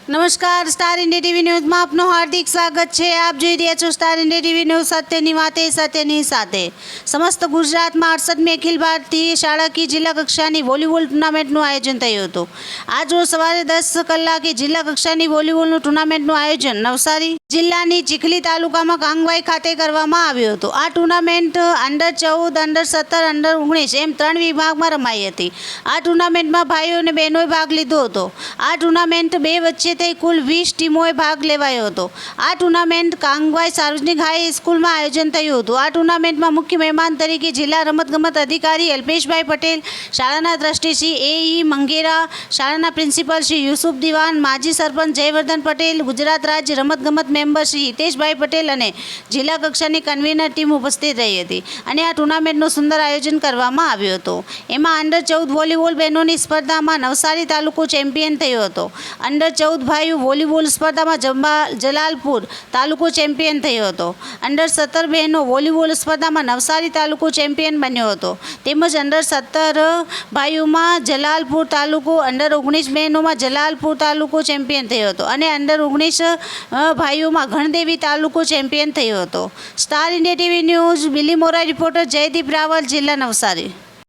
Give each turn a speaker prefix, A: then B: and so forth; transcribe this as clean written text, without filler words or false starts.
A: નમસ્કાર, star India TV ન્યૂઝમાં આપનું હાર્દિક સ્વાગત છે। આપ જોઈ રહ્યા છો સ્ટાર ઇન્ડિયા ટીવી ન્યૂઝ, સત્યની વાતે સત્યની સાથે। સમસ્ત ગુજરાતમાં 68મી અખિલ ભારતીય શાળાકીય જિલ્લા કક્ષાની વોલીબોલ ટુર્નામેન્ટનું આયોજન થયું હતું। આજરોજ સવારે 10 કલાકે જિલ્લા કક્ષાની વોલીબોલનું ટુર્નામેન્ટનું આયોજન નવસારી જિલ્લાની ચીખલી તાલુકામાં કાંગવાઈ ખાતે કરવામાં આવ્યું હતું। આ ટુર્નામેન્ટ અંડર 14, અંડર 17, અંડર 19 એમ 3 વિભાગમાં રમાઈ હતી। આ ટુર્નામેન્ટમાં ભાઈઓ અને બહેનોએ ભાગ લીધો હતો। આ ટુર્નામેન્ટ બે વચ્ચે કુલ 20 ટીમોએ ભાગ લેવાયો હતો। આ ટુર્નામેન્ટ કાંગવાઈ સાર્વજનિક હાઈસ્કૂલમાં આયોજન થયું હતું। આ ટુર્નામેન્ટમાં મુખ્ય મહેમાન તરીકે જિલ્લા રમતગમત અધિકારી અલ્પેશભાઈ પટેલ, શાળાના ટ્રસ્ટી શ્રી એ.ઈ. મંગેરા, શાળાના પ્રિન્સિપાલ શ્રી યુસુફ દિવાન, માજી સરપંચ જયવર્ધન પટેલ, ગુજરાત રાજ્ય રમતગમત મેમ્બર શ્રી હિતેશભાઈ પટેલ અને જિલ્લા કક્ષાની કન્વીનર ટીમ ઉપસ્થિત રહી હતી અને આ ટુર્નામેન્ટનું સુંદર આયોજન કરવામાં આવ્યું હતું। એમાં અંડર 14 વોલીબોલ બહેનોની સ્પર્ધામાં નવસારી તાલુકો ચેમ્પિયન થયો હતો। અંડર 14 ભાઈઓ વોલીબોલ સ્પર્ધામાં જલાલપુર તાલુકો ચેમ્પિયન થયો હતો। અંડર 17 બહેનો વોલીબોલ સ્પર્ધામાં નવસારી તાલુકો ચેમ્પિયન બન્યો હતો। તેમજ અંડર 17 ભાઈઓમાં જલાલપુર તાલુકો, અંડર 19 બહેનોમાં જલાલપુર તાલુકો ચેમ્પિયન થયો હતો અને અંડર 19 ભાઈઓમાં ગણદેવી તાલુકો ચેમ્પિયન થયો હતો। Star India TV News Bilimora reporter Jaydeep Raval, જિલ્લા નવસારી।